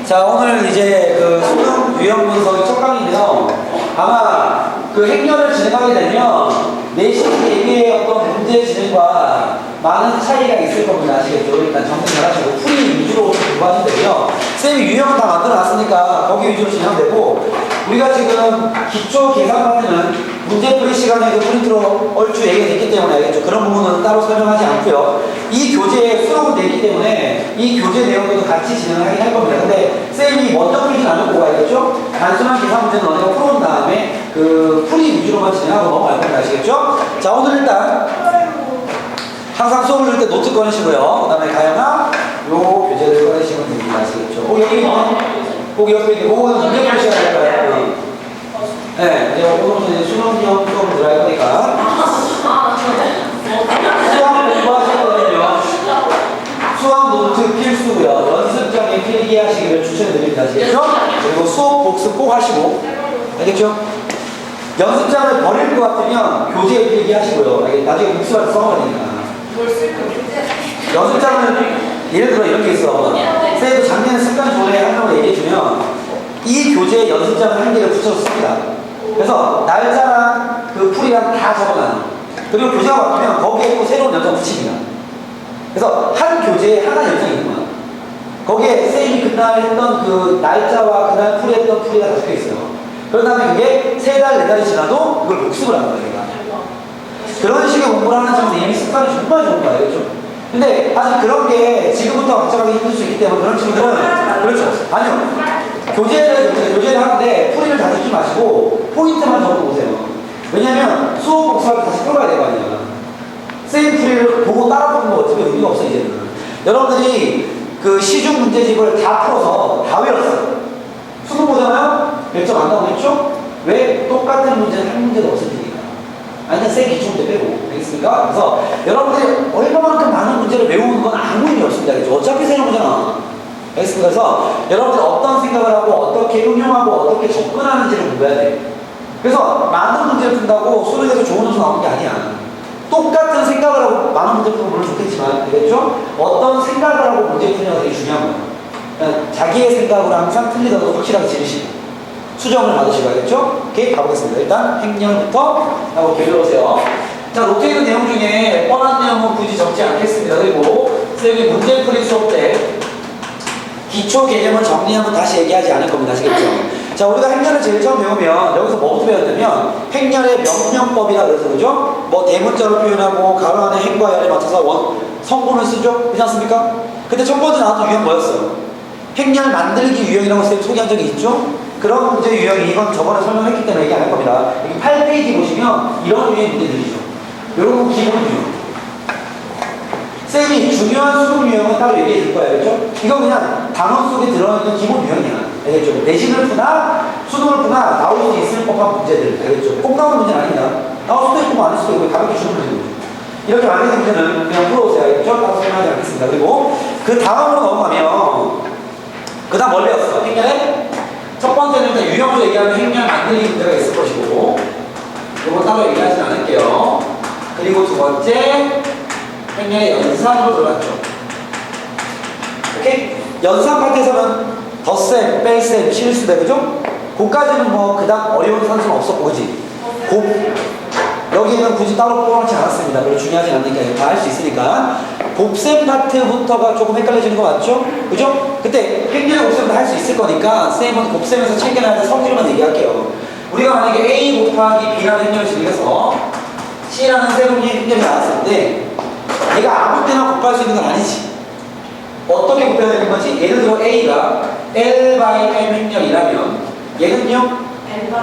자, 오늘 이제 그 수능 유형 분석의 첫 강의인데요. 아마 그 행렬을 진행하게 되면 내신 대비의 어떤 문제 진행과 많은 차이가 있을 겁니다. 아시겠죠? 일단 정리 잘 하시고 풀이 위주로 공부하시면 되고요. 쌤이 유형은 다 만들어 놨으니까 거기 위주로 진행하면 되고, 우리가 지금 기초 계산 파트는 문제 풀이 시간에도 프린트로 얼추 얘기가 됐기 때문에 알겠죠? 그런 부분은 따로 설명하지 않고요. 이 교재에 수록은 되기 때문에 이 교재 내용들도 같이 진행을 하긴 할 겁니다. 근데 쌤이 먼저 풀진 않을 거고 알겠죠? 단순한 계산 문제는 너네가 풀어온 다음에 그 풀이 위주로만 진행하고 넘어갈 겁니다. 아시겠죠? 자, 오늘 일단 항상 수업을 줄 때 노트 꺼내시고요. 그 다음에 가영아 요 교재를 꺼내시면 됩니다. 아시겠죠? 꼭 옆에 있는 그거는 문제 풀 시간 할 거예요. 네, 이제 오늘은 이제 수능형 수업을 들어갈 거니까 수학 공부하실 거거든요. 수학 노트 필수고요. 연습장에 필기하시기를 추천드립니다. 아시겠죠? 그리고 수업 복습 꼭 하시고, 알겠죠? 연습장을 버릴 것 같으면 교재에 필기하시고요. 나중에 복습할 때 써먹어야 되니까. 연습장은 예를 들어 이런 게 있어. 쌤도 작년에 습관 조례 한다고 얘기해주면 이 교재에 연습장을 한 개를 붙여서 씁니다. 그래서 날짜랑 그 풀이랑 다 적어놔요. 그리고 교재가 바뀌면 거기에 또 새로운 연장 붙입니다. 그래서 한 교재에 하나 연장이 있는 거야. 거기에 쌤이 그날 했던 그 날짜와 그날 풀이했던 풀이가 다 적혀 있어요. 그런 다음에 그게 3달, 4달이 지나도 그걸 복습을 하는 거예요. 그런 식의 공부를 하는 친구는 이미 습관이 정말 좋은 거예요. 그렇죠? 근데 아직 그런 게 지금부터 걱정하기 힘들 수 있기 때문에 그런 친구들은, 그렇죠? 아니요. 교재를 하는데 풀이를 다 듣지 마시고 포인트만 적어보세요. 왜냐면 수업 복습할 때 다시 풀어야 될 거 아니에요. 쌤 풀이를 보고 따라 보는 거 어차피 의미가 없어, 이제는. 여러분들이 그 시중 문제집을 다 풀어서 다 외웠어요. 수능 보잖아요? 몇 점 안 나오겠죠? 왜? 똑같은 문제는 한 문제도 없을 테니까. 아니, 쌤 기출 문제 빼고. 알겠습니까? 그래서 여러분들이 얼마만큼 많은 문제를 외우는 건 아무 의미 없습니다. 그렇죠? 어차피 새로운 거잖아. 알겠습니까? 그래서 여러분들 어떤 생각을 하고 어떻게 응용하고 어떻게 접근하는지를 공부해야 돼. 그래서 많은 문제를 푼다고 수능에서 좋은 점수 나오는 게 아니야. 똑같은 생각을 하고 많은 문제를 풀면 물론 좋겠지만, 알겠죠? 어떤 생각을 하고 문제 푸냐가 되게 중요한 거야. 그러니까 자기의 생각으로 항상 틀리더라도 확실하게 지르시고 수정을 받으시고, 알겠죠? 오케이, 가보겠습니다. 일단 행렬부터 하고 배워오세요. 자, 노트에 있는 내용 중에 뻔한 내용은 굳이 적지 않겠습니다. 그리고 쌤이 문제풀이 수업 때 기초 개념을 정리하면 다시 얘기하지 않을 겁니다. 아시겠죠? 자, 우리가 행렬을 제일 처음 배우면 여기서 뭐부터 배웠냐면 행렬의 명령법이라 그래서, 그죠? 뭐 대문자로 표현하고 가로 안에 행과 열에 맞춰서 성분을 쓰죠? 그렇지 않습니까? 근데 첫 번째 나왔던 유형 뭐였어요? 행렬 만들기 유형이라고 쌤 소개한 적이 있죠? 그런 문제 유형이, 이건 저번에 설명했기 때문에 얘기 안 할 겁니다. 여기 8페이지 보시면 이런 유형의 문제들이죠. 이런 기본 유형. 쌤이 중요한 수능 유형은 따로 얘기해 줄 거예요. 그렇죠? 이건 그냥 단원 속에 들어있는 기본 유형이야. 알겠죠? 내신을 푸나 수능을 푸나 나올 수 있을 법한 문제들. 알겠죠? 꼭 나오는 문제는 아닙니다. 나올 수도 있고 안 할 수도 있고 가볍게 주는 문제죠. 이렇게 만든 문제는 그냥 풀어오세요. 알겠죠? 따로 설명하지 않겠습니다. 그리고 그 다음으로 넘어가면 그 다음 뭘 배웠어? 행렬에 첫 번째는 일단 유형으로 얘기하면 행렬 만들기 문제가 있을 것이고, 이건 따로 얘기하진 않을게요. 그리고 두 번째 행렬의 연산으로 들어갔죠. 오케이? 연산 파트에서는 덧셈, 뺄셈, 실수배, 그죠? 그까지는 뭐 그다음 어려운 산수는 없었고, 그지? 여기는 굳이 따로 뽑아놓지 않았습니다. 별로 중요하지 않으니까 다 할 수 있으니까. 곱셈 파트부터가 조금 헷갈려지는 거 맞죠? 그죠? 그때 행렬의 곱셈도 할 수 있을 거니까 쌤은 곱셈에서 챙겨놔야 될 성질만 얘기할게요. 우리가 만약에 A 곱하기 B라는 행렬을 진행해서 C라는 새로운 행렬이 나왔을 때 얘가 아무 때나 곱할 수 있는 건 아니지. 어떻게 곱해야 되는 거지? 예를 들어 A가 L by M 행렬이라면 얘는요?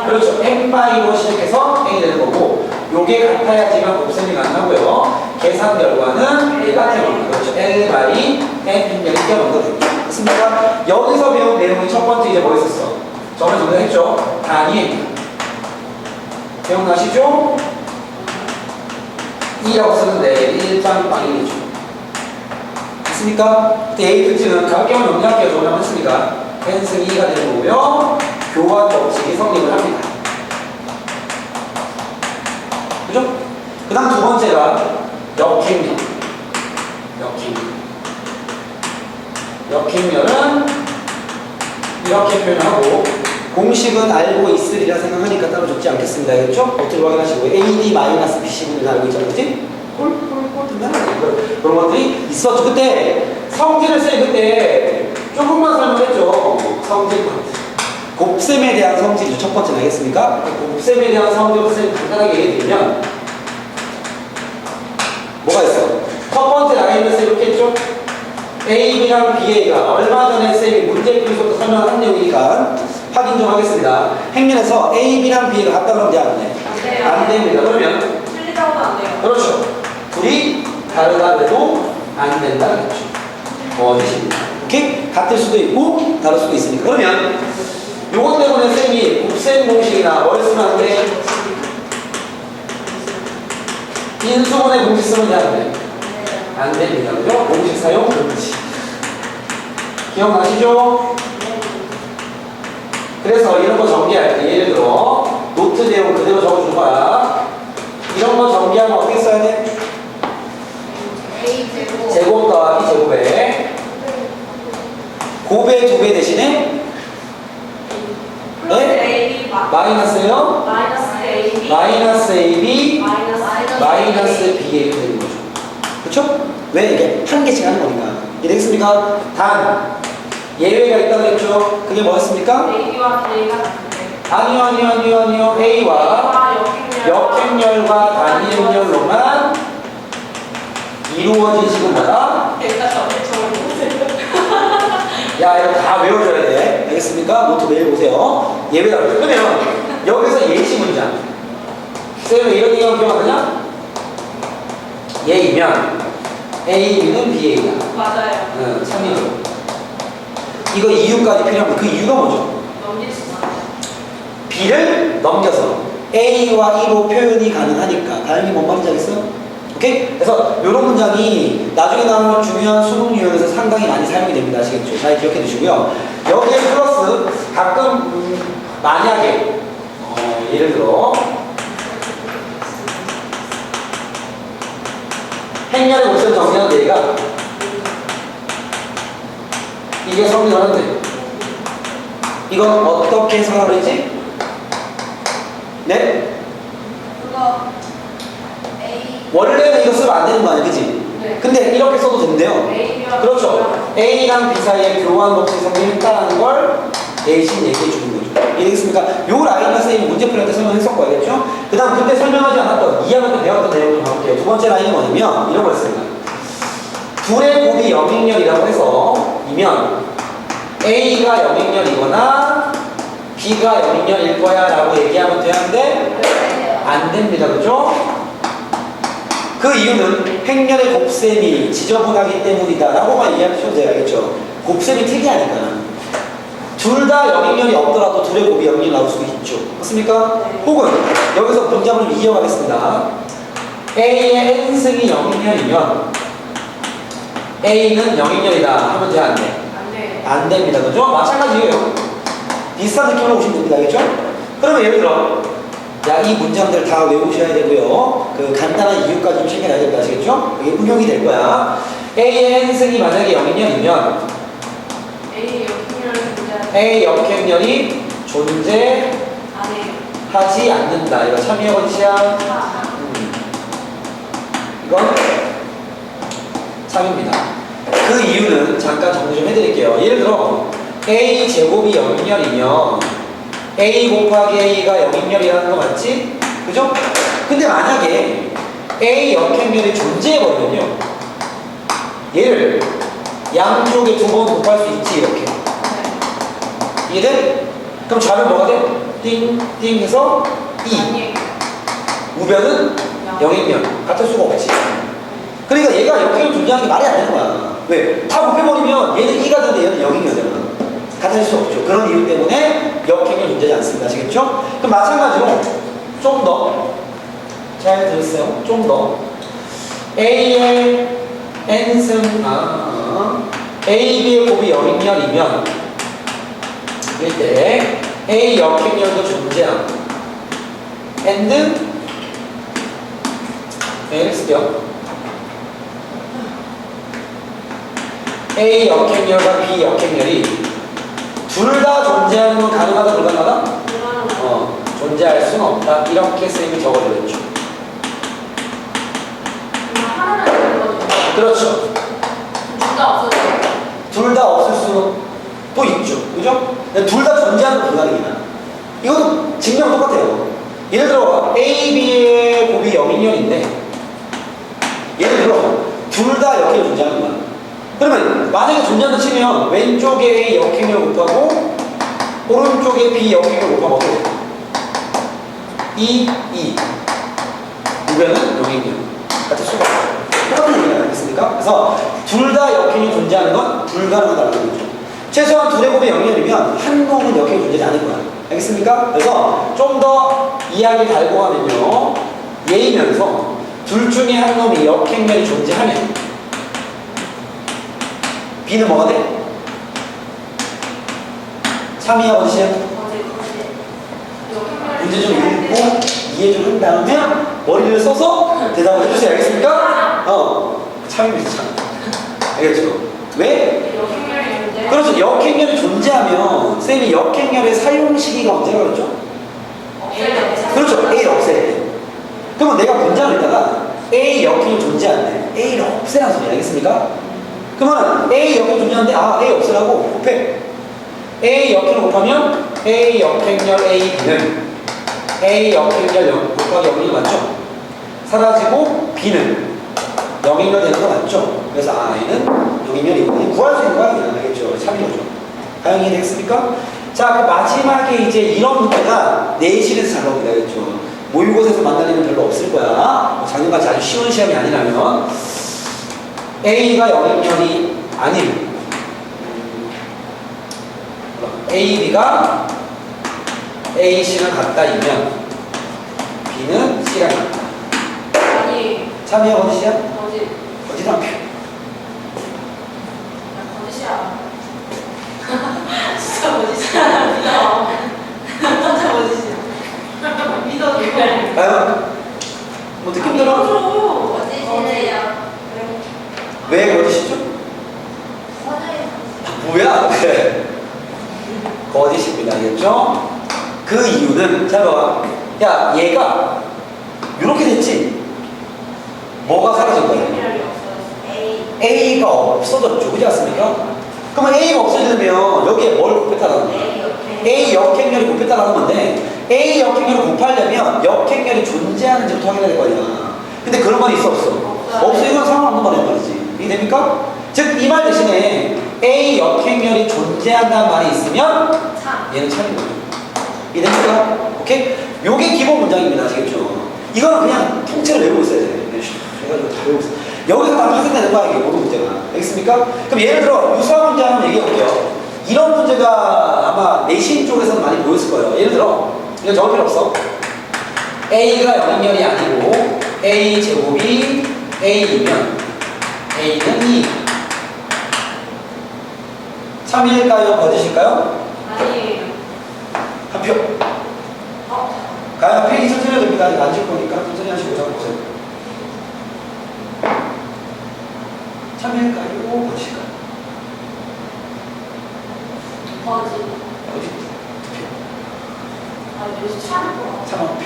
그렇죠. M by로 시작해서 N이 되는 거고, 요게 같아야지만 곱셈이 가능하고요. 계산 결과는 똑같아요. 그렇죠. L by M 행렬이 뛰어넘어주고. 됐습니까? 여기서 배운 내용이 첫 번째 이제 뭐 있었어? 저번에 정리했죠? 단위. 기억나시죠? 2라고 쓰는데 1장 빵이죠. 됐습니까? 그때 A 특징은 가볍게만 정리할게요. 저번에 했으니까 n승 2가 되는 거고요. 교환 법칙이 성립을 합니다. 그죠? 그 다음 두 번째가 역행렬. 역행렬은 이렇게 표현하고 공식은 알고 있으리라 생각하니까 따로 적지 않겠습니다. 알겠죠? 어떻게 확인하시고 AD-BC분을 알고 있잖아, 그치? 꼴 듣면 그런 것들이 있었죠. 그때 성질을 그때 조금만 설명했죠. 성질 곱셈에 대한 성질이죠. 첫 번째는 알겠습니까? 곱셈에 대한 성질을 선생님 간단하게 얘기해드리면 뭐가 있어? 첫 번째 라인에서 이렇게 했죠? AB랑 BA가 얼마 전에 쌤이 문제 풀이서부터 설명한 내용이니까 확인 좀 하겠습니다. 행렬에서 AB랑 BA가 같다 그러면 돼, 안 돼? 안 됩니다. 그러면 틀리다고도 안 돼요. 그렇죠. 둘이 다르다 그래도 안 된다 그랬죠. 대신입니다. 오케이? 같을 수도 있고 다를 수도 있으니까. 그러면 요것 때문에 쌤이 곱셈 공식이나 뭘 쓰면 안 돼? 인수분해 공식 쓰면 돼, 안 돼? 안 됩니다. 그죠? 공식 사용 금지. 기억나시죠? 그래서 이런 거 정리할 때 예를 들어 노트 내용 그대로 적어줄 거야. 이런 거 정리하면 어떻게 써야 돼? 제곱 더하기 제곱에 곱의 2배 대신에 네? 마이너스요? 마이너스 AB 마이너스 BA 되는 거죠. 그렇죠? 왜 이게 한 개씩 하는 거니까. 이해되겠습니까? 단 예외가 있다고 했죠. 그게 뭐였습니까? AB와 BA가 같은데. 아니요. A와 역행렬과 단위행렬로만 이루어진 식은 뭐다? 야, 이거 다 외워줘야 돼. 알겠습니까? 노트 매일 보세요. 예외라고. 그러면 여기서 예시 문장. 쌤은 이런 얘기하면 기억하냐? 예이면 A는 BA다. 맞아요. 참이죠. 이거 이유까지 필요합니다. 그 이유가 뭐죠? 넘길 수 있어요. B를 넘겨서 A와 E로 표현이 가능하니까. 다른 게 뭔 말인지 알겠어? 오케이? 그래서 이런 문장이 나중에 나오는 중요한 수능 유형에서 상당히 많이 사용이 됩니다. 아시겠죠? 잘 기억해 두시고요. 여기에 플러스 가끔 만약에 예를 들어 행렬의 모션 정리하는 얘기가 이게 성립하는데 이건 어떻게 해석을 하지? 네? 그거 A. 원래는 이거 쓰면 안 되는 거 아니야, 그치? 네. 근데 이렇게 써도 된대요. A와 그렇죠. A랑 B 사이에 교환 법칙이 성립했다는 걸 대신 얘기해 주는 거죠. 이해되겠습니까? 요 라인을 선생님이 문제 풀이할 때 설명했었고, 알겠죠? 그 다음 그때 설명하지 않았던 2학년 때 배웠던 내용 좀 가볼게요. 두 번째 라인은 뭐냐면 이런 거였습니다. 둘의 곱이 영행렬이라고 해서 이면 A가 영행렬이거나 B가 영행렬일 거야 라고 얘기하면 되는데 안 됩니다. 그죠? 그 이유는 행렬의 곱셈이 지저분하기 때문이다 라고만 이해하셔도 돼요. 알겠죠? 곱셈이 특이하니까. 둘 다 영행렬이 없더라도 둘의 곱이 영행렬 나올 수도 있죠. 맞습니까? 네. 혹은 여기서 문장을 좀 이어가겠습니다. A의 n승이 영행렬이면 A는 영행렬이다 하면 돼, 안 돼? 안 돼. 안 됩니다. 그죠? 마찬가지예요. 비슷한 느낌으로 보시면 됩니다. 알겠죠? 그러면 예를 들어 자, 이 문장들 다 외우셔야 되고요. 그 간단한 이유까지 좀 챙겨놔야 됩니다. 아시겠죠? 이게 응용이 될 거야. A의 n승이 만약에 영행렬이면 A 역행렬이 존재하지 않는다. 이거 참여 원칙이야. 이건 참입니다. 그 이유는 잠깐 정리 좀 해드릴게요. 예를 들어 A 제곱이 영행렬이면 A 곱하기 A가 영행렬이라는 거 맞지? 그죠? 근데 만약에 A 역행렬이 존재해버리면요 얘를 양쪽에 2번 곱할 수 있지 이렇게. 이해돼? 그럼 좌변 뭐가 돼? 띵띵 해서 2 우변은 영행렬 같을 수가 없지. 그러니까 얘가 역행렬 존재하는 게 말이 안 되는 거야. 왜? 다 곱해버리면 얘는 2가 되는데 얘는 영행렬이잖아. 같을 수 없죠. 그런 이유 때문에 역행렬 존재하지 않습니다. 아시겠죠? 그럼 마찬가지로 좀 더 잘 들으세요. 좀 더 A의 n승 A, B의 곱이 영행렬이면 이때 A 역행렬도 존재함 and A를 쓸게요. A 역행렬과 B 역행렬이 둘 다 존재하는 건 가능하다, 불가능하다? 존재할 수는 없다. 이렇게 쌤이 적어드렸죠. 하나는 되는 거죠. 그렇죠. 둘 다 없어져요. 둘 다 없을 수는 또 있죠. 그죠? 둘 다 존재하는 건 불가능이야. 이것도 증명 똑같아요. 예를 들어 A, B의 곱이 0인연인데 예를 들어 둘 다 역행이 존재하는 거야. 그러면 만약에 존재한다 치면 왼쪽에 A 역행을 곱하고 오른쪽에 B 역행을 곱하면 어떻게 돼? 2, 2 무게는 0이면 같은 수가 똑같은 얘기가 있습니까? 그래서 둘 다 역행이 존재하는 건 불가능하다는 거죠. 최소한 둘의 곱이 0이면 한 놈은 역행이 존재하지 않을 거야. 알겠습니까? 그래서 좀 더 이야기 달고 가면요, 예이면서 둘 중에 한 놈이 역행면이 존재하면 B는 뭐가 돼? 3이야 어디시야? 문제 좀 읽고 이해 좀 한 다음에 머리를 써서 대답을 해주세요. 알겠습니까? 참입니다. 참. 알겠죠? 왜? 그렇죠. 역행렬이 존재하면 쌤이 역행렬의 사용 시기가 언제라고 그랬죠? 그렇죠. A를 없앨 때. 그러면 내가 문장을 읽다가 A 역행이 존재하는데 A를 없애라는 소리 알겠습니까? 그러면 A 역행이 존재하는데 A 없애라고 곱해. A 역행을 곱하면 A 역행렬 AB는 A 역행렬 0 곱하기 0이 맞죠? 사라지고 B는 0인렬 되는 거 맞죠? 그래서 I는 0인렬이고 구할 수 있는 거 아니야. 알겠죠? 참이죠. 가영이 되겠습니까? 자, 그 마지막에 이제 이런 문제가 내실에서 잘 나옵니다. 알겠죠? 모의고사에서 만날 일은 별로 없을 거야. 작년같이 아주 쉬운 시험이 아니라면 A가 0인렬이 아닌 A, B가 A, C랑 같다이면 B는 C랑 같다. 아니, 참이야 거짓이야? 거짓. 거짓한 표. 거짓이야. 진짜 거짓이야. 믿어. 진짜 거짓이야. 믿어. 과연? 뭐 느낌 들어? 거짓이래요. 왜 거짓이죠? 뭐야? 네. 거짓입니다. 알겠죠? 그 이유는 잘 봐봐. 야, 얘가 이렇게 됐지? 뭐가 사라진 거예요? A가 없어졌죠. 그렇지 않습니까? 그러면 A가 없어지면 여기에 뭘 곱했다라는 거야? A 역행렬이 곱했다라는 건데 A 역행렬을 곱하려면 역행렬이 존재하는지부터 확인해야 될 거 아니야. 근데 그런 말이 있어 없어? 없어. 이건 상관없는 말이란 말이지. 이해됩니까? 즉 이 말 대신에 A 역행렬이 존재한다는 말이 있으면 얘는 참인 거죠. 이해됩니까? 오케이? 요게 기본 문장입니다. 아시겠죠? 이거는 그냥 통째로 외우고 있어야 돼. 그래가지고 다 외우고 있어. 여기서 다 파생되는 거야, 이게 모든 문제가. 알겠습니까? 그럼 예를 들어 유사한 문제 한번 얘기해 볼게요. 이런 문제가 아마 내신 쪽에서는 많이 보였을 거예요. 예를 들어 이거 적을 필요 없어. A가 0인렬이 아니고 A 제곱이 A이면 A는 2. 참일까요? 거짓일까요? 아니. 한 표. 가요. 페이지 천천히 해도 됩니다. 아직 안 줄 거니까 천천히 하시고 적어보세요. 참일까요? 거짓일까요? 거짓. 거짓. 요새 참을 것 같아. 참 한 표.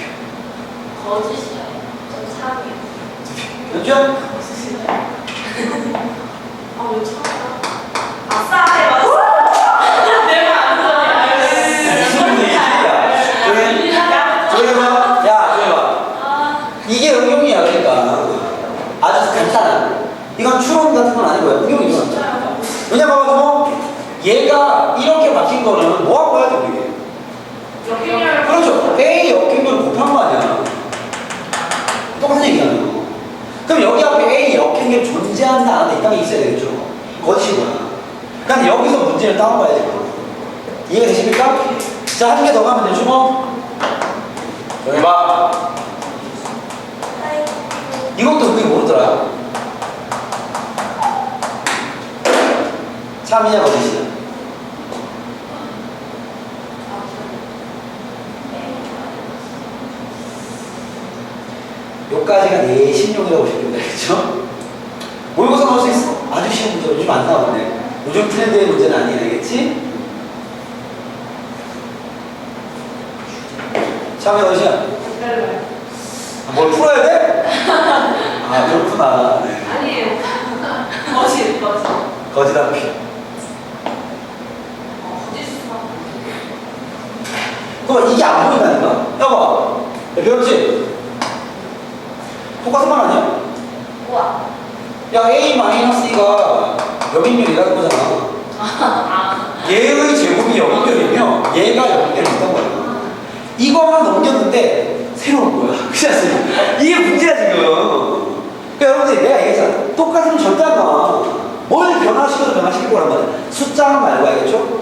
거짓이야. 좀 참이야. 연주야? 거짓이야. 왜 참아? 아싸! 해봤어. 내가 안 무슨 얘기야? 조용히 봐. 이게 응용이야. 그러니까 아주 간단한. 이건 추론 같은 건 아니고요. 응용이죠. 왜냐면 얘가 이렇게 바뀐 거는 뭐하고 해야 돼? 우리? 역행렬. 그렇죠. A 역행렬을 곱한 거 아니야. 똑같은 얘기잖아요. 그럼 여기 앞에 A 역행렬 존재한다 안 한다 이 땅에 있어야 되겠죠. 거짓이구나. 그러니까 여기서 문제를 따와봐야지. 이해가 되십니까? 자, 한 개 더 가면 되죠 뭐? 여기 봐. 이것도 그게 모르더라. 참이냐 거짓이냐? 요까지가 내신용이라고 보시면 되겠죠? 모의고사 나올 수 있어. 아주 쉬운 문제 요즘 안 나오네. 요즘 트렌드의 문제는 아니야, 알겠지? 처음에 몇 시간? 헷갈려요. 뭘 풀어야 돼? 아, 그렇구나. 네. 아니에요. 거짓. 거지답히. 거짓말. 그럼 이게 안 보인다니까? 여봐. 배웠지? 똑같은 말 아니야? 우와. 야, A-E가 역인면이라는 거잖아. 아. 얘의 제곱이 역인면이며 얘가 역인면이 있단 말이야. 이거 하나 넘겼는데 새로운 거야. 그렇지 않습니까? 이게 문제야 지금. 그러니까 여러분들 내가 얘기했잖아. 똑같으면 절대 안 나와. 뭘 변화시켜도 변화시킬 거란 말이야. 숫자만 말고 알겠죠?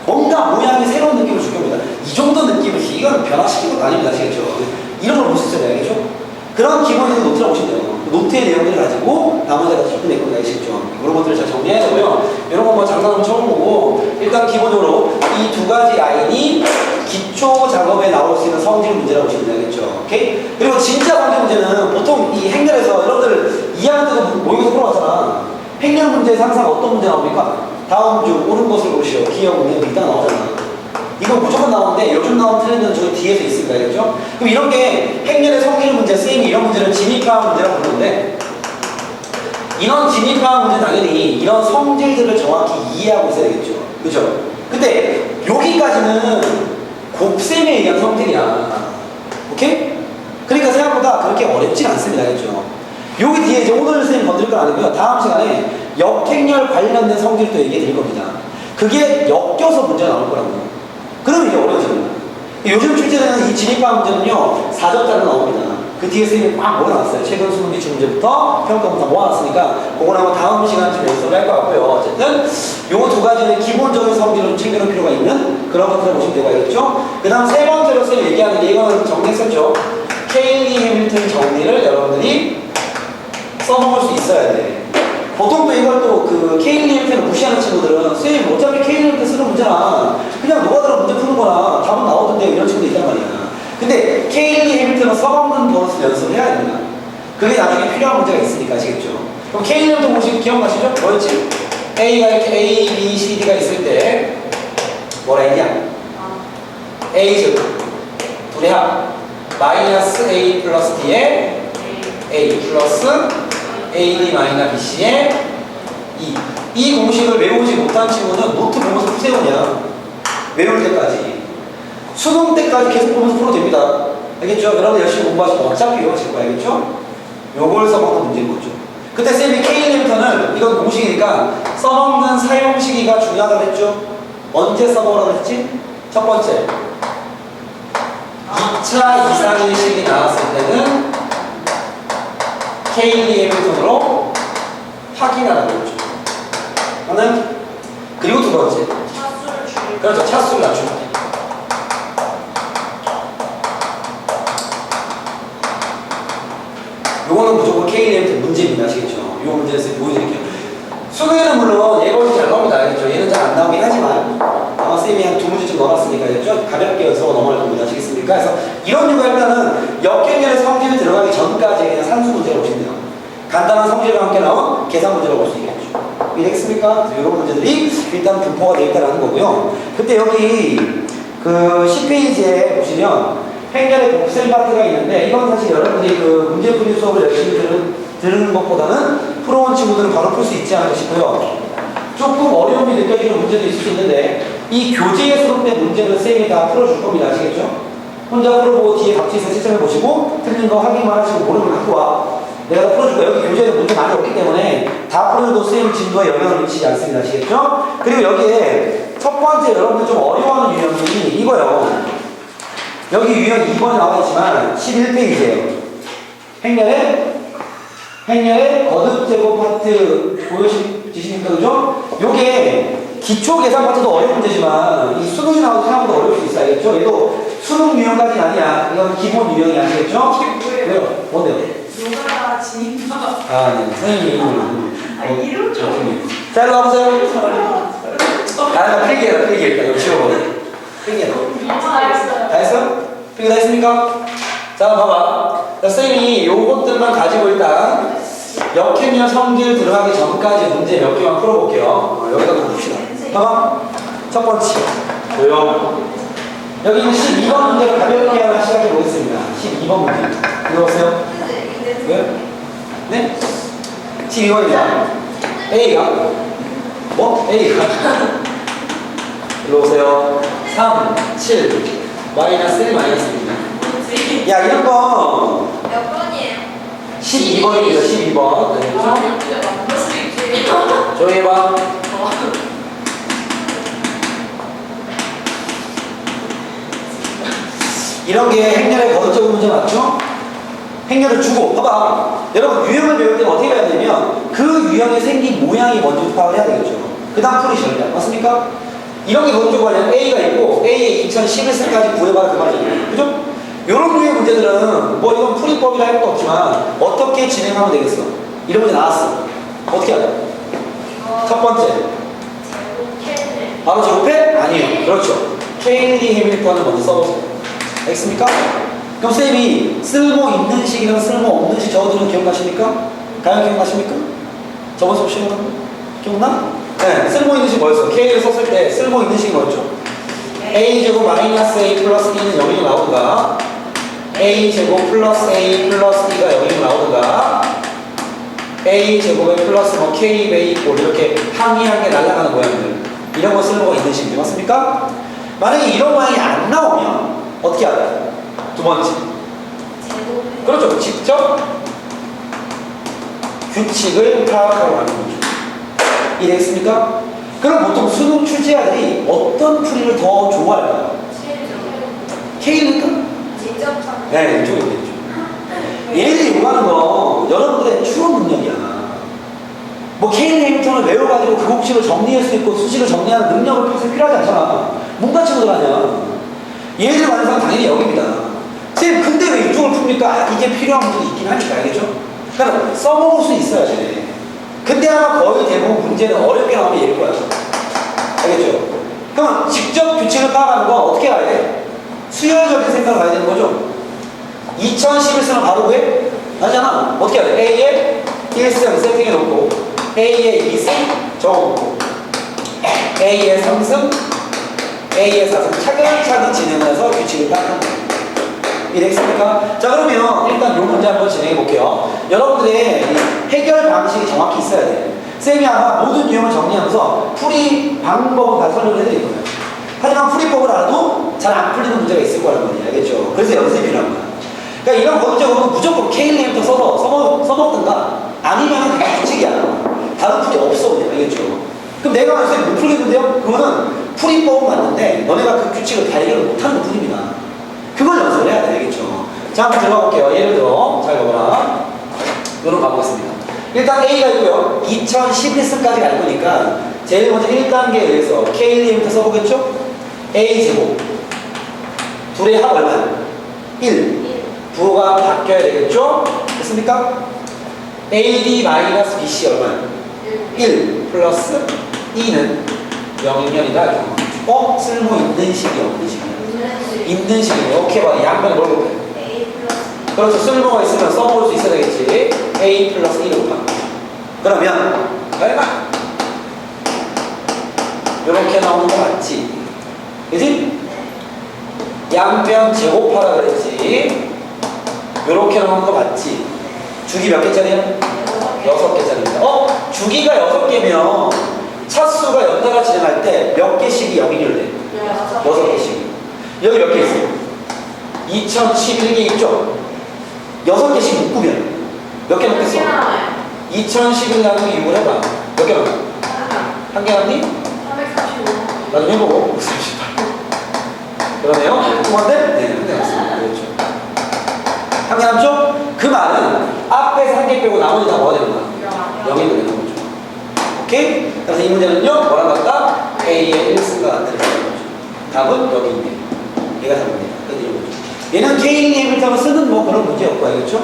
뭔가 모양이 새로운 느낌을 줄 겁니다. 이 정도 느낌을 이건 변화시킨 것도 아닙니다. 아시겠죠? 이런 걸 못 쓰잖아요. 알겠죠? 그런 기본적인 노트를 보시면 돼요. 노트의 내용들을 가지고 나머지 다 짚어낼 겁니다. 아시겠죠? 이런 것들을 잘 정리해야 되고요. 이런 거 뭐 장난으로 쳐보고 일단 기본적으로 이 두 가지 라인이 기초 작업에 나올 수 있는 성질 문제라고 보시면 되겠죠. 오케이? 그리고 진짜 관계 문제는 보통 이 행렬에서 여러분들 2학년 때도 모의고사 풀어봤잖아. 행렬 문제에서 항상 어떤 문제 나옵니까? 다음 주 옳은 것을 보시오. 기억 문제 일단 나오잖아. 이거 무조건 나오는데 요즘 나온 트렌드는 저기 뒤에서 있습니다. 알겠죠? 그럼 이런 게 행렬의 성질 문제, 쌤이 이런 문제를 진입하는 문제라고 부르는데 이런 진입하는 문제 당연히 이런 성질들을 정확히 이해하고 있어야 되겠죠. 그죠? 근데 여기까지는 곱셈에 의한 성질이야. 오케이? 그러니까 생각보다 그렇게 어렵진 않습니다. 알겠죠? 여기 뒤에 이제 오늘 쌤이 건드릴 건 아니고요. 다음 시간에 역행렬 관련된 성질도 얘기해 드릴 겁니다. 그게 엮여서 문제가 나올 거라고요. 그럼 이제 어려워집니다. 요즘 출제되는 이 진입학 문제는요, 4점짜리 나옵니다. 그 뒤에 쌤이 막 몰아놨어요. 최근 수능 기출 문제부터 평가부터 모아놨으니까, 그거는 아마 다음 시간쯤 연습을 할 것 같고요. 어쨌든, 요 두 가지는 기본적인 성질을 좀 챙겨놓을 필요가 있는 그런 것들을 보시면 되겠죠. 그 다음 세 번째로 쌤이 얘기하는 게 이거는 정리했었죠. 케일리 해밀턴 정리를 여러분들이 써먹을 수 있어야 돼. 보통 또 이걸 또 그 케일리 해밀턴을 무시하는 친구들은 쌤 어차피 케일리 해밀턴 쓰는 문제나 그냥 노가다로 문제 푸는 거나 답은 나오던데 이런 친구도 있단 말이야. 근데 케일리 해밀턴은 써먹는 버릇을 연습을 해야 됩니다. 그게 나중에 필요한 문제가 있으니까 아시겠죠? 그럼 케일리 해밀턴 공식 기억나시죠? 뭐였지? A가 이렇게 A, B, C, D가 있을 때 뭐라 했냐? A제곱 둘의 합 마이너스 A 플러스 D의 A 플러스 AD 마이너스 BC의 2. 이 공식을 외우지 못한 친구는 노트 보면서 푸세요. 그냥 외울 때까지 수능 때까지 계속 보면서 풀어도 됩니다. 알겠죠? 여러분 열심히 공부하시고 어차피 외우실 거예요. 알겠죠? 요걸 써먹는 문제인 거죠. 그때 쌤이 K리미터는 이건 공식이니까 써먹는 사용 시기가 중요하다고 했죠? 언제 써먹으라고 했지? 첫 번째 2차 이상의 식이 나왔을 때는 케일리 해밀턴으로 확인하라고 했죠. 하는 그리고 두 번째 차수를 줄이고. 그렇죠. 차수를 낮추기. 요거는 무조건 케일리 해밀턴 문제입니다. 아시겠죠? 요 문제를 쌤 보여드릴게요. 수능에는 물론 얘가 잘 나옵니다. 알겠죠? 얘는 잘 안 나오긴 하지만 아마 쌤이 한 두 문제쯤 넣어놨으니까 알겠죠? 가볍게 연습하고 넘어갈 겁니다. 아시겠습니까? 그래서 이런 유가 일단은 역행렬의 성질이 들어가기 전까지 그냥 산수 문제라고 보시면 돼요. 간단한 성질과 함께 나온 계산 문제라고 볼 수 있겠죠. 이해됐습니까? 이런 문제들이 일단 분포가 되어 있다는 거고요. 그때 여기 그 10페이지에 보시면 행렬의 곱셈 파트가 있는데 이건 사실 여러분들이 그 문제풀이 수업을 열심히 들은 것보다는 풀어온 친구들은 바로 풀 수 있지 않을까 싶고요. 조금 어려움이 느껴지는 문제도 있을 수 있는데 이 교재에 수록된 문제는 쌤이 다 풀어줄 겁니다. 아시겠죠? 혼자 풀어보고 뒤에 답지에서 채점해 보시고 틀린 거 확인만 하시고 모르는 거 갖고 와. 내가 다 풀어줄 거야. 여기 교재에는 문제 많이 없기 때문에 다 풀어도 쌤 진도에 영향을 미치지 않습니다. 아시겠죠? 그리고 여기에 첫 번째 여러분들 좀 어려워하는 유형이 이거예요. 여기 유형 2번에 나와 있지만 11페이지에요. 행렬의 거듭 제곱 파트 보여지십니까? 그죠? 요게 기초 계산 파트도 어려운 문제지만 이 수능이 나와도 생각보다 어려울 수 있어요. 알겠죠? 얘도 수능 유형까지는 아니야. 이건 기본 유형이 아시겠죠? 왜요? 뭔데요? 요가가 진입학. 아, 네. 선생님. 아니, 이름 좀. 자, 일로 와보세요. 아, 필기해라, 필기 일단. 이거 지워버려. 필기해라. 다 했어요. 다 했어? 필기 다 했습니까? 자, 봐봐. 자, 쌤이 요것들만 가지고 일단 역행렬 성질 들어가기 전까지 문제 몇 개만 풀어볼게요. 여기다 봅시다. 봐봐. 첫 번째. 조용. 여기 있는 12번 문제를 가볍게 하나 시작해 보겠습니다. 12번 문제. 들어오세요. 왜? 네? 12번입니다. A가 뭐? A가 들어오세요. 3, 7, 마이너스 1, 마이너스 1입니다. 야, 이런 거 몇 번이에요? 12번입니다. 12번. 네, 그렇죠? 조용히 해봐. 이런 게 행렬의 거듭적인 문제 맞죠? 행렬을 주고, 봐봐. 여러분, 유형을 배울 때는 어떻게 해야 되냐면, 그 유형에 생긴 모양이 먼저 파악을 해야 되겠죠. 그 다음 풀이 시작이야. 맞습니까? 이런 게 거듭적으로 하려면 A가 있고, A의 2011세까지 구해봐라 그 말이에요. 그죠? 이런 류의 문제들은, 뭐 이건 풀이법이라 할 거 없지만, 어떻게 진행하면 되겠어? 이런 문제 나왔어. 어떻게 하자? 첫 번째. 바로 제곱해? 아니에요. 그렇죠. 케일리 해밀턴을 먼저 써보세요. 알겠습니까? 그럼 쌤이 쓸모 있는 식이랑 쓸모 없는 식 적어두는 기억나십니까? 가요 기억나십니까? 저번 수업 시간 기억나? 네, 쓸모 있는 식 뭐였어? K를 썼을 때 쓸모 있는 식이 뭐였죠? A제곱 마이너스 A 플러스 B는 여기로 나오든가 A제곱 플러스 A 플러스 B가 여기로 나오든가 A제곱에 플러스 뭐 K, 베이, 볼 이렇게 항이하게 날아가는 모양들 이런 거 쓸모가 있는 식이 맞습니까? 만약에 이런 모양이 안 나오면 어떻게 하냐? 두 번째. 그렇죠. 직접 규칙을 파악하고 하는 거죠. 이해됐습니까? 그럼 보통 수능 출제자들이 어떤 풀이를 더 좋아할까요? K니까? 네, 이쪽이 되죠. 얘들이 요구하는 거 여러분들의 추론 능력이야. 뭐 K는 해밀턴을 외워가지고 그 공식을 정리할 수 있고 수식을 정리하는 능력을 평소에 필요하지 않잖아. 문과 친구들 아니야. 얘들 완성 당연히 여기입니다. 쌤, 근데 왜 이쪽을 풉니까? 아, 이게 필요한 분들이 있긴 하니까, 알겠죠? 그러니까 써먹을 수 있어야 돼. 근데 아마 거의 대부분 문제는 어렵게 나오면 얘일 거야. 알겠죠? 그럼 직접 규칙을 파악하는 거 어떻게 가야 돼? 수열적인 생각을 가야 되는 거죠? 2011쓰면 바로 왜? 하잖아. 어떻게 해야 돼? A에 1승 세팅해 놓고 A에 2승 적어놓고 A에 3승 A에 4승 차근차근 진행해서 규칙을 파악하는 거예요. 이해됐습니까? 자, 그러면 일단 이 문제 한번 진행해 볼게요. 여러분들의 해결 방식이 정확히 있어야 돼요. 쌤이 아마 모든 유형을 정리하면서 풀이 방법은 다 설명을 해드릴 거예요. 하지만 풀이법을 알아도 잘 안 풀리는 문제가 있을 거란 말이에요. 알겠죠? 그래서 연습이 필요한 거야. 그러니까 이런 거듭적으로 무조건 K리부터 써먹든가 아니면 그냥 규칙이야. 다른 풀이 없어. 그냥. 알겠죠? 그럼 내가 만약에 못 풀겠는데요? 그거는 풀이법은 맞는데 너네가 그 규칙을 발견을 못하는 것 뿐입니다. 그걸 연습을 해야 돼. 알겠죠? 자, 한번 들어가 볼게요. 예를 들어, 잘 봐봐라. 이런 거 가보겠습니다. 일단 A가 있고요. 2011승까지 갈 거니까 제일 먼저 1단계에 의해서 K리부터 써보겠죠? A제곱 둘의 합 얼마야? 1 부호가 바뀌어야 되겠죠? 됐습니까? AD-BC 얼마야? 1 플러스 2는 0이면이다. 쓸모 있는 식이 없는 식이야. 있는 식이에요. 오케이 봐. 양변 뭘 볼까요? 그렇죠. 쓸모가 있으면 써먹을 수 있어야 되겠지. A 플러스 1을 곱하 그러면 얼마? 이렇게 나오는 거 맞지? 그지? 양변 제곱하라 그랬지. 이렇게 나오는 거 맞지? 주기 몇 개짜리야? 6개짜리입니다. 주기가 6개면 차수가 연달아 진행할 때 몇 개씩이 0이를 돼? 6개씩. 여기 몇 개 있어요? 2011개 있죠? 6개씩 묶으면 몇 개 넣겠어? 2011 나누기 6을 해봐. 몇 개 넣어? 한 개 넣니? 345. 나중에 해보고 38. 그러네요? 통한데? 네, 한 개 넣었습니다. 그렇죠. 한 개 남죠? 그 말은 앞에서 한 개 빼고 나머지 다 뭐가 되는 거야? 0이 되는 거죠. 오케이? 그래서 이 문제는요, 뭐랑 같다? A의 1승과 같은 거죠. 답은 여기 있네요. 얘가 답입니다. 얘는 K링 해밀턴을 쓰는 뭐 그런 문제였고, 알겠죠?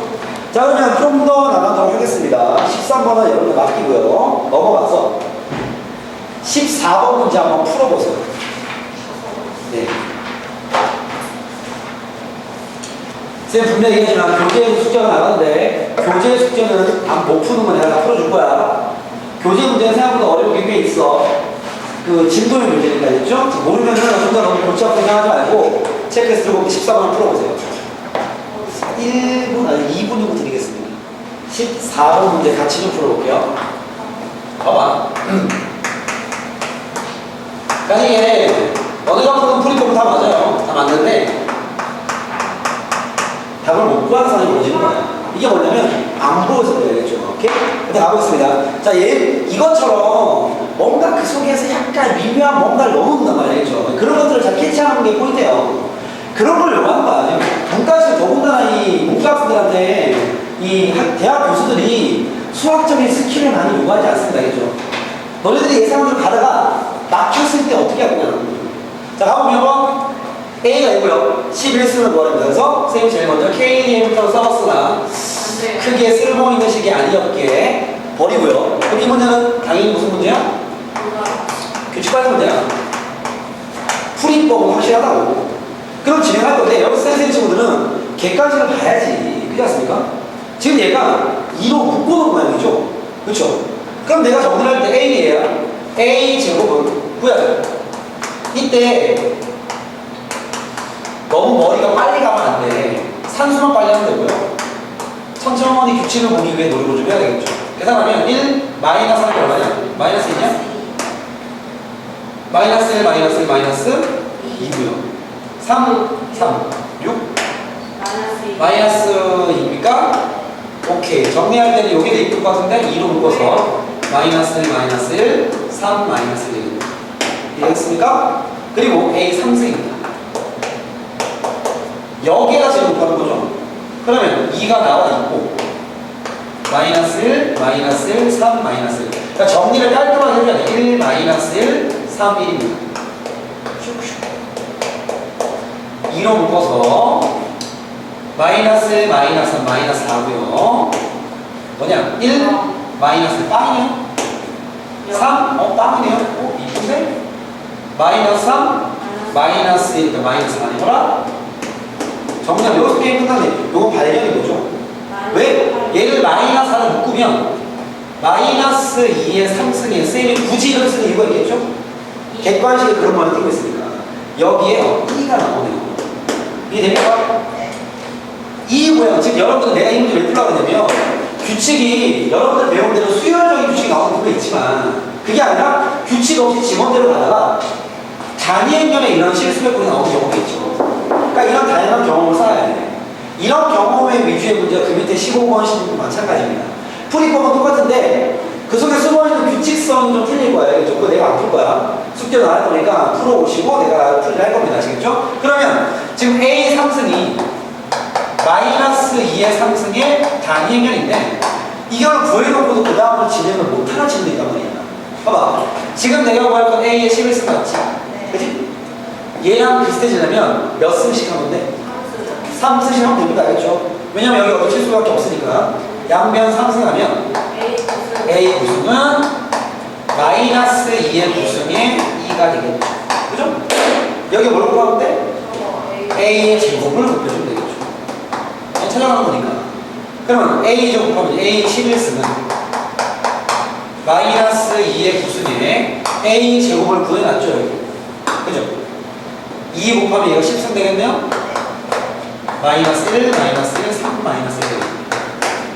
자, 그러면 좀 더 나가도록 하겠습니다. 13번은 여러분 맡기고요. 넘어가서 14번 문제 한번 풀어보세요. 네. 쌤 분명히 얘기하지만 교재 숙제가 나가는데 교재 숙제는 못 푸는 거 내가 다 풀어줄 거야. 교재 문제는 생각보다 어려운 게 꽤 있어. 그 진도의 문제니까 알겠죠? 모르면은 혼자 너무 골치 아프게 생각하지 말고 체크해서 들고 14번 풀어보세요. 1분, 아니 2분 정도 드리겠습니다. 14번 문제 같이 좀 풀어볼게요. 봐봐. 만약에 너네가 푸는 풀이법은 다 맞아요. 다 맞는데 답을 못 구하는 사람이 벌어지는 거야. 이게 뭐냐면 안 보여서 그래야겠죠. 오케이? 일단 가보겠습니다. 자, 이것처럼 뭔가 그 속에서 약간 미묘한 뭔가를 넣어놓는단 말이죠. 그런 것들을 잘 캐치하는 게 포인트예요. 그런 걸 요구하는 거야. 문과에서 더군다나 이 문과학생들한테 이 대학 교수들이 수학적인 스킬을 많이 요구하지 않습니다. 알겠죠? 너네들이 예상대로 가다가 막혔을 때 어떻게 할 거냐. 자, 가보면 A가 있고요. 11수는 뭐랍니다. 그래서 선생님이 제일 먼저 KDM부터 써봤으나 크게 쓸모있는 식이 아니었기에 버리고요. 그럼 이 문제는 당연히 무슨 문제야? 규칙관계 문제야. 풀이법은 확실하다고. 그럼 진행할 건데 여기서 선생님 친구들은 객관식을 봐야지. 그렇지 않습니까? 지금 얘가 2로 묶어놓은 모양이죠. 그렇죠? 그럼 내가 정리를 할 때 A예요. A 제곱은 구해야 돼. 이때 너무 머리가 빨리 가면 안 돼. 산수만 빨리 하면 되고요. 천천히 규칙을 보기 위해 노력을 좀 해야 되겠죠. 계산하면 1 마이너스 하는 게 얼마냐? 마이너스 2냐? 마이너스 1 마이너스 1 마이너스 2고요. 3 6 마이너스 2입니까? 오케이. 정리할 때는 여기도 이쁠 것 같은데 2로 묶어서 마이너스 1 마이너스 1 3 마이너스 1 이해했습니까? 그리고 A 3승입니다. 여기가 제일 높아는 거죠. 그러면 2가 나와 있고 마이너스 1, 마이너스 1, 3, 마이너스 1. 그러니까 정리를 깔끔하게 해줘야 돼. 1, 마이너스 1, 3, 1입니다. 2로 묶어서 마이너스 1, 마이너스 3, 마이너스 4고요. 뭐냐? 1, 마이너스 빵이요? 3, 빵이네요. 이쁜데? 마이너스 3, 마이너스 1, 그러니까 마이너스 4이더라. 정답 여기서 게임 끝나네. 요거 발견인 거죠. 왜? 얘를 마이너스 4를 묶으면 마이너스 2의 3승에 쌤이 굳이 이렇게 쓰는 이유가 있겠죠? 객관식에 그런 말을 띄고 있으니까 여기에 2가 나오네요. 이해됩니까? 이 모양, 즉 여러분들 내가 이 문제를 왜 풀라고 하냐면 규칙이 여러분들 배운 대로 수열적인 규칙이 나오는 부분이 있지만 그게 아니라 규칙 없이 지원대로 가다가 단위행변에 이런 실수몇 번이 나오는 경우가 있죠. 그러니까 이런 다양한 경험을 쌓아야 돼. 이런 경험의 위주의 문제가 그 밑에 15번, 16번 마찬가지입니다. 풀이법은 똑같은데 그 속에 숨어있는 규칙성이 좀 틀릴 거예요. 그렇죠? 그거 내가 안 풀 거야. 숙제도 안 할 거니까 풀어오시고 내가 풀이를 할 겁니다. 아시겠죠? 그러면 지금 A 3승이 마이너스 2의 3승의 단위행변인데 이걸 구해놓고도 그 다음으로 진행을 못하는 친구도 있단 말이야. 봐봐. 지금 내가 구할 건 A의 11승 맞지? 그치? 얘랑 비슷해지려면 몇 승씩 하면 돼? 3승씩 하면 됩니다. 알겠죠? 왜냐면 여기 어디 칠수밖에 없으니까 양변 3승하면 A 9승은 마이너스 2의 9승의 2가 되겠죠. 그죠? 여기 뭘 구하면 돼? A의 제곱을 곱해주면 되겠죠. 찾아가는 거니까. 그러면 A 제곱하면 A 11승은 마이너스 2의 9승에 A 제곱을 구해놨죠. 여기. 그죠? 2 곱하면 얘가 10승 되겠네요? 마이너스 1, 마이너스 1, 3, 마이너스 1.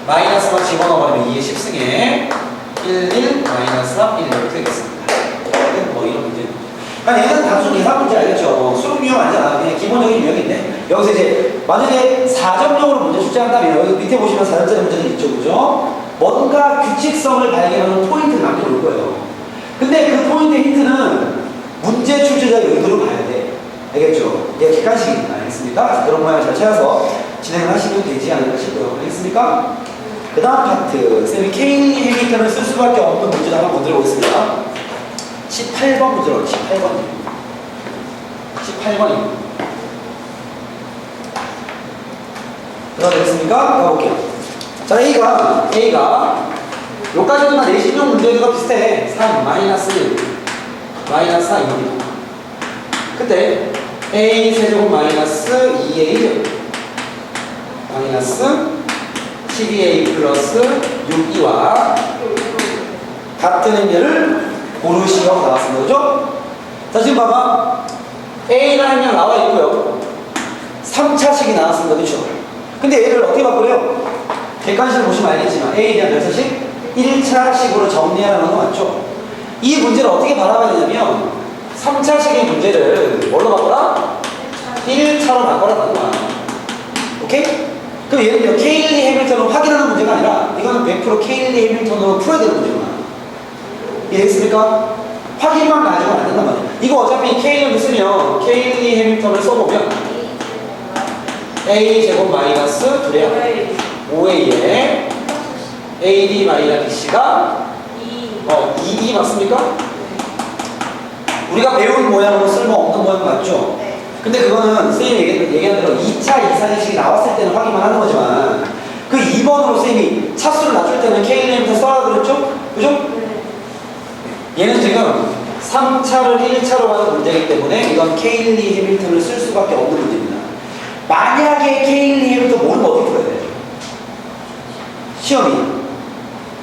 마이너스만 집어넣어버리면 2의 10승에 1, 마이너스 3, 1 이렇게 되겠습니다. 뭐 이런 문제. 그러니까 얘는 단순 계산 문제 알겠죠? 뭐 수능 유형 아니잖아. 그냥 기본적인 유형인데 여기서 이제 만약에 4점용으로 문제 출제한다면 여기 밑에 보시면 4점짜리 문제는 있죠. 그죠? 뭔가 규칙성을 발견하는 포인트를 남겨놓을 거예요. 근데 그 포인트의 힌트는 문제 출제자의 의도를 봐야 돼. 알겠죠? 이게 객관식입니다. 알겠습니까? 그런 모양을 잘 찾아서 진행을 하시면 되지 않을까 싶고요. 알겠습니까? 그 다음 파트. 쌤이 K 행위편을 쓸 수밖에 없는 문제를 한번 건드려 보겠습니다. 18번 문제로 18번입니다. 들어가겠습니까? 가볼게요. 자, A가 여기까지는 다 내신용 문제들과 비슷해. 3, 마이너스 1, 마이너스 4입니다. 그때 A 세제곱 마이너스 2A 제곱 마이너스 12A 플러스 6E와 같은 행렬을 고르시라고 나왔습니다. 그죠? 자, 지금 봐봐. A라는 명 나와 있고요. 3차식이 나왔습니다. 그쵸? 근데 얘를 어떻게 바꾸래요? 객관식을 보시면 알겠지만 A에 대한 몇 차식? 1차식으로 정리하라는 거 맞죠? 이 문제를 어떻게 바라봐야 되냐면 3차식의 문제를 뭘로 바꿔라? 1차로 바꿔라는 거야. 오케이? 그럼 예를 들어 케일리 해밀턴을 확인하는 문제가 아니라 이거는 100% 케일리 해밀턴으로 풀어야 되는 문제구나. 이해했습니까? 확인만 가지고는 안 된단 말이야. 이거 어차피 케일리를 쓰면 케일리 해밀턴을 써보면 A제곱 마이너스 2야. 5A에 AD 마이너스 BC가 2 맞습니까? 우리가 배운 모양으로 쓸모없는 모양 맞죠? 네. 근데 그거는 선생님이 얘기한 대로 2차 이상식이 나왔을 때는 확인만 하는 거지만 그 2번으로 선생님이 차수를 낮출 때는 K님부터 써라 그랬죠? 그죠? 얘는 지금 3차를 1차로 가는 문제이기 때문에 이건 케일리 해밀턴을 쓸 수밖에 없는 문제입니다. 만약에 케일리 해밀턴 모르면 어떻게 풀어야 돼? 시험이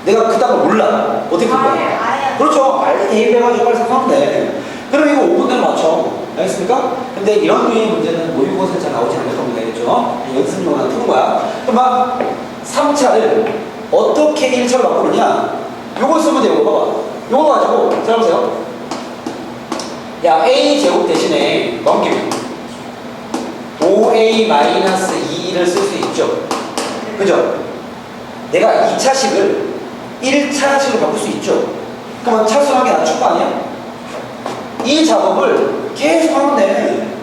내가 그딴 거 몰라. 어떻게 풀 거야? 그렇죠. 빨리 대입해가지고 빨리 생각하면 돼. 그럼 이거 5분 내로 맞춰. 알겠습니까? 근데 이런 류의 문제는 모의고사에 잘 나오지 않을 겁니다. 알겠죠? 연습용으로 푸는 거야. 그럼 막 3차를 어떻게 1차로 바꾸느냐? 요걸 쓰면 돼요. 이거 봐봐. 요거 가지고 잘 보세요. 야, A제곱 대신에 넘기면 5A-2를 쓸 수 있죠. 그죠? 내가 2차식을 1차식으로 바꿀 수 있죠. 그러면 차수한 게 낮출 거 아니야? 이 작업을 계속 하면 돼.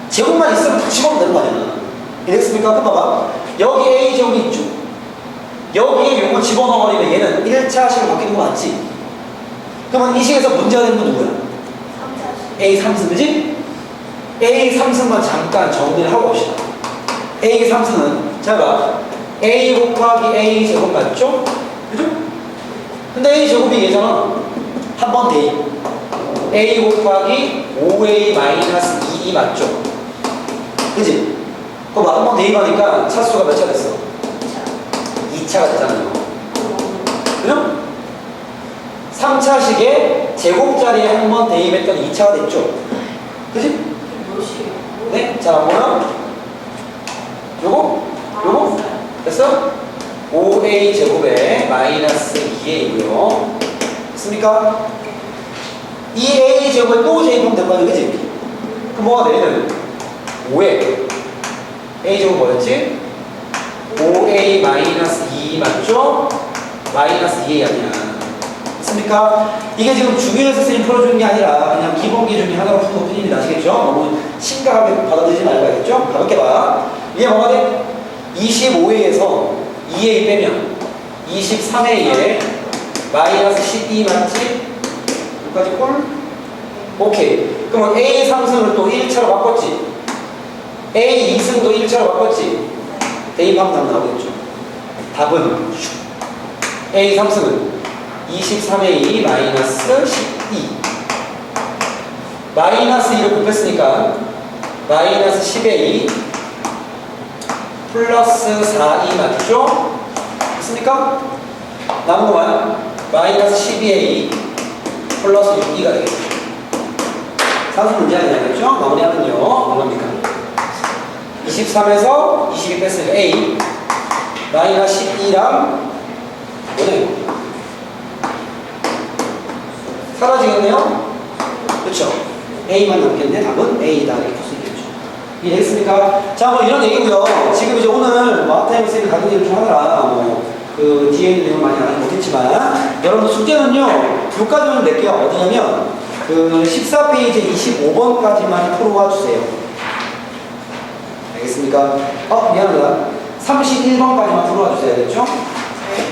제곱만 있으면 붙이면 되는 거 아니야. 이랬습니까? 그럼 봐봐. 여기 A제곱이 있죠. 여기에 요거 집어넣어버리면 얘는 1차식으로 바뀌는 거 맞지? 그러면 이 식에서 문제가 되는 건 누구야? A 3승, 그지? A 3승만 잠깐 정리를 하고 봅시다. A 3승은 잘 봐. A 곱하기 A 제곱 맞죠? 그죠? 근데 A 제곱이 얘잖아. 한 번 대입. A 곱하기 5A-2 맞죠? 그지? 그럼 한 번 대입하니까 차수가 몇 차 됐어? 2차가 됐잖아요. 그죠? 3차식에 제곱자리에 한 번 대입했더니 2차가 됐죠? 그지? 네? 자, 그러면 요거? 됐어? 5A 제곱에 마이너스 2A이고요. 됐습니까? 이 A 제곱에 또 제곱하면 될 거 아니야, 그지? 그럼 뭐가 돼? 얘는 5에 A 제곱 뭐였지? 5A 마이너스 2 맞죠? 마이너스 2A 아니야. 됐습니까? 이게 지금 중요해서 선생님 풀어주는 게 아니라 그냥 기본기 중에 하나로 푸는 것 뿐입니다. 아시겠죠? 너무 심각하게 받아들이지 말고 알겠죠? 가볍게 봐. 이게 뭐가 돼? 25A에서 2A 빼면 23A에 마이너스 12 맞지? 여기까지 꼴? 오케이. 그러면 A 3승을 또 1차로 바꿨지? A 2승도 1차로 바꿨지? 대입하면 답 나오겠죠? 답은 A 3승은 23A 마이너스 12 마이너스 2를 곱했으니까 마이너스 10A 플러스 4E 맞죠? 됐습니까? 남은 거만 마이너스 12A 플러스 6E가 되겠죠. 산수 문제 아니겠죠? 마무리하면요. 얼마입니까? 23에서 22 뺐으니까 A 마이너스 12랑 뭐냐? 사라지겠네요? 그렇죠? A만 남겠네. 답은 A다. 이렇게 풀 수 있겠죠. 이해했습니까? 자, 뭐 이런 얘기고요. 지금 이제 오늘 뭐 앞타임 쌤이 가진 일을 좀 하느라 그 뒤에 있는 내용 많이 알지 못했지만 여러분들 숙제는요. 요까지만 낼게요. 어디냐면 그 14페이지 25번까지만 풀어와 주세요. 알겠습니까? 미안합니다. 31번까지만 풀어와 주세요. 알겠죠?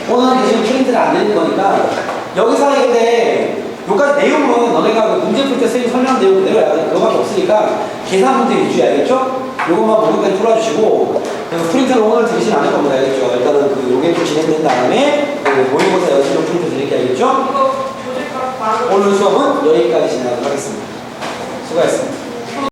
오늘 대신 프린트를 안 내는 거니까 여기서 하게 돼. 요까지 내용은 너네가 그 문제 풀 때 선생님 설명 내용 그대로 해야 돼. 그거밖에 없으니까 계산 문제 위주에 알겠죠? 요것만 모두까지 풀어주시고 그 프린트를 오늘 드리진 않을 겁니다. 알겠죠? 일단은 그 요게 좀 진행된 다음에 그 모의고사 연습용 프린트 드릴게요. 알겠죠? 오늘 수업은 여기까지 진행하도록 하겠습니다. 수고하셨습니다.